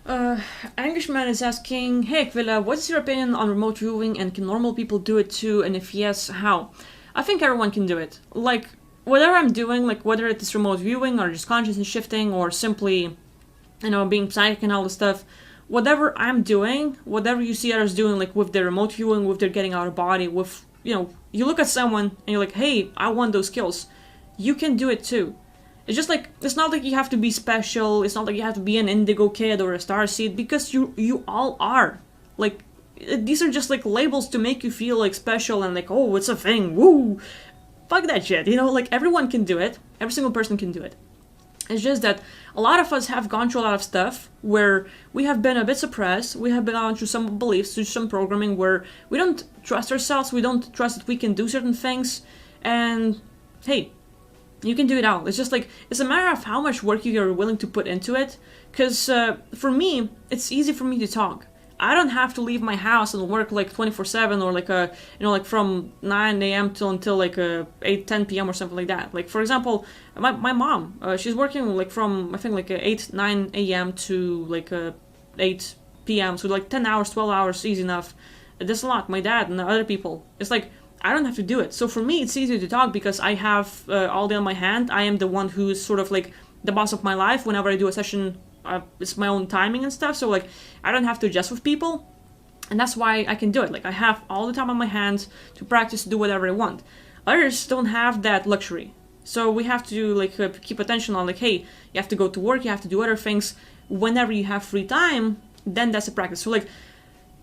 Uh, Englishman is asking, hey Villa, what's your opinion on remote viewing and can normal people do it too? And if yes, how? I think everyone can do it. Like, whatever I'm doing, like whether it's remote viewing or just consciousness shifting or simply, being psychic and all this stuff, whatever I'm doing, whatever you see others doing, like with their remote viewing, with their getting out of body, with, you look at someone and you're like, hey, I want those skills. You can do it too. It's just like, it's not like you have to be special, it's not like you have to be an indigo kid or a starseed, because you all are. Like, these are just like labels to make you feel like special and like, oh, it's a thing, woo! Fuck that shit, like everyone can do it, every single person can do it. It's just that a lot of us have gone through a lot of stuff where we have been a bit suppressed, we have been on through some beliefs, through some programming where we don't trust ourselves, we don't trust that we can do certain things, and hey, you can do it all. It's just like, it's a matter of how much work you are willing to put into it. Because for me, it's easy for me to talk. I don't have to leave my house and work like 24/7 or like like from 9 a.m. till until like 8, 10 p.m. or something like that. Like for example, my mom, she's working like from I think like 8, 9 a.m. to like 8 p.m. So like 10 hours, 12 hours, easy enough. That's a lot. My dad and the other people, it's like I don't have to do it. So for me, it's easier to talk because I have all day on my hand. I am the one who's sort of like the boss of my life. Whenever I do a session, it's my own timing and stuff. So like I don't have to adjust with people. And that's why I can do it. Like I have all the time on my hands to practice, to do whatever I want. Others don't have that luxury. So we have to like keep attention on like, hey, you have to go to work, you have to do other things. Whenever you have free time, then that's a practice. So like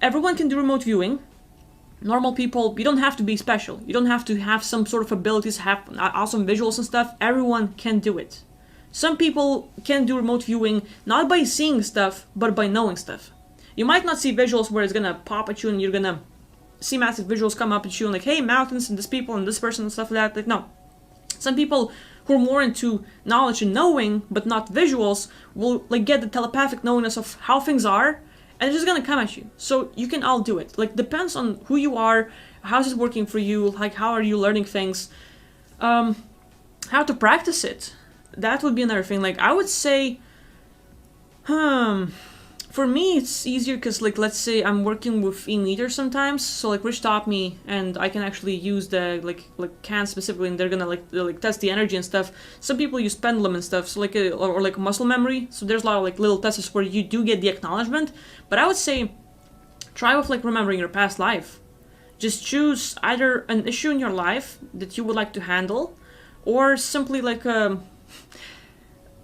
everyone can do remote viewing. Normal people, you don't have to be special. You don't have to have some sort of abilities, have awesome visuals and stuff. Everyone can do it. Some people can do remote viewing not by seeing stuff, but by knowing stuff. You might not see visuals where it's gonna pop at you and you're gonna see massive visuals come up at you and like, hey, mountains and this people and this person and stuff like that. Like, no. Some people who are more into knowledge and knowing, but not visuals, will like get the telepathic knowingness of how things are, and it's just gonna come at you. So you can all do it. Like, depends on who you are, how's it working for you, like how are you learning things, how to practice it. That would be another thing. Like, I would say, for me it's easier because like let's say I'm working with e-meter sometimes, so like Rich taught me and I can actually use the like cans specifically and they're gonna like test the energy and stuff. Some people use pendulum and stuff, so like or like muscle memory, so there's a lot of like little tests where you do get the acknowledgement. But I would say try with like remembering your past life. Just choose either an issue in your life that you would like to handle, or simply like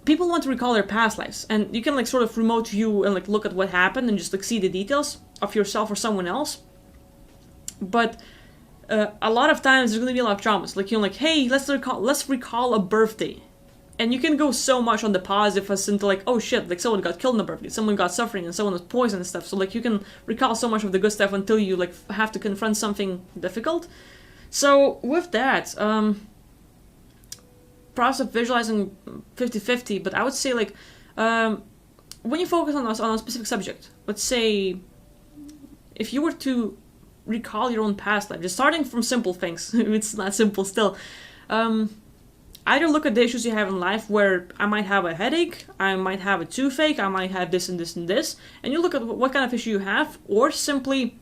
people want to recall their past lives, and you can like sort of remote view and like look at what happened and just like see the details of yourself or someone else. But a lot of times there's gonna be a lot of traumas. Like like, hey, let's recall a birthday, and you can go so much on the positive as into like, oh shit, like someone got killed on a birthday, someone got suffering, and someone was poisoned and stuff. So like you can recall so much of the good stuff until you like have to confront something difficult. So with that, process of visualizing 50-50, but I would say like when you focus on a specific subject, let's say if you were to recall your own past life, just starting from simple things, it's not simple still, either look at the issues you have in life where I might have a headache, I might have a toothache, I might have this and this and this, and you look at what kind of issue you have, or simply,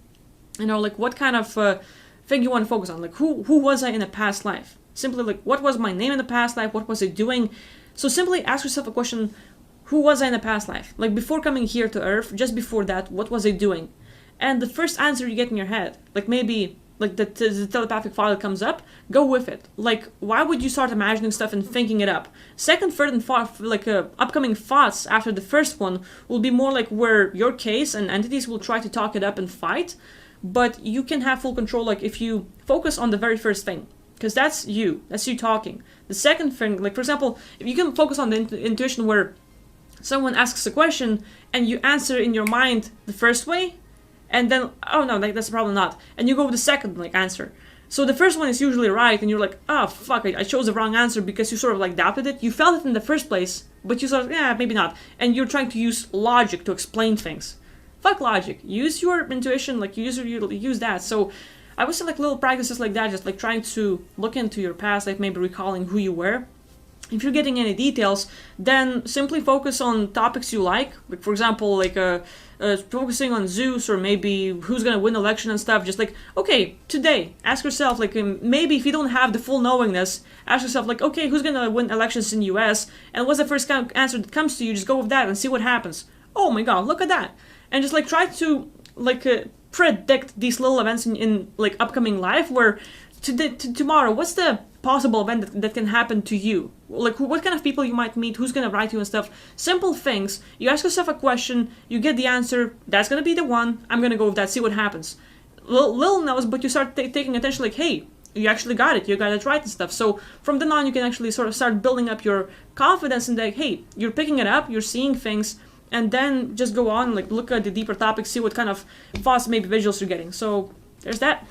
like what kind of thing you want to focus on, like who was I in a past life? Simply like, what was my name in the past life? What was I doing? So simply ask yourself a question, who was I in the past life? Like before coming here to Earth, just before that, what was I doing? And the first answer you get in your head, like maybe like the telepathic file comes up, go with it. Like, why would you start imagining stuff and thinking it up? Second, third, and fourth, like upcoming thoughts after the first one will be more like where your case and entities will try to talk it up and fight, but you can have full control, like if you focus on the very first thing. Because that's you talking. The second thing, like for example, if you can focus on the intuition where someone asks a question and you answer in your mind the first way, and then, oh no, like, that's probably not, and you go with the second like answer. So the first one is usually right, and you're like, oh fuck, I chose the wrong answer because you sort of like doubted it. You felt it in the first place, but you sort of, yeah, maybe not. And you're trying to use logic to explain things. Fuck logic. Use your intuition, like use that. So I would say like little practices like that, just like trying to look into your past, like maybe recalling who you were. if you're getting any details, then simply focus on topics you like for example, focusing on Zeus, or maybe who's gonna win election and stuff. Just like, okay, today, ask yourself, maybe if you don't have the full knowingness, ask yourself, okay, who's gonna win elections in the US, and what's the first answer that comes to you? Just go with that and see what happens. Oh my god, look at that. And just try to predict these little events in upcoming life, where tomorrow, what's the possible event that can happen to you? What kind of people you might meet, who's gonna write you and stuff. Simple things. You ask yourself a question, you get the answer, that's gonna be the one, I'm gonna go with that, see what happens. Little knows, but you start taking attention, hey, you actually got it, you got it right and stuff. So from then on, you can actually sort of start building up your confidence in that, hey, you're picking it up, you're seeing things, and then just go on, look at the deeper topics, see what kind of thoughts, maybe visuals you're getting. So there's that.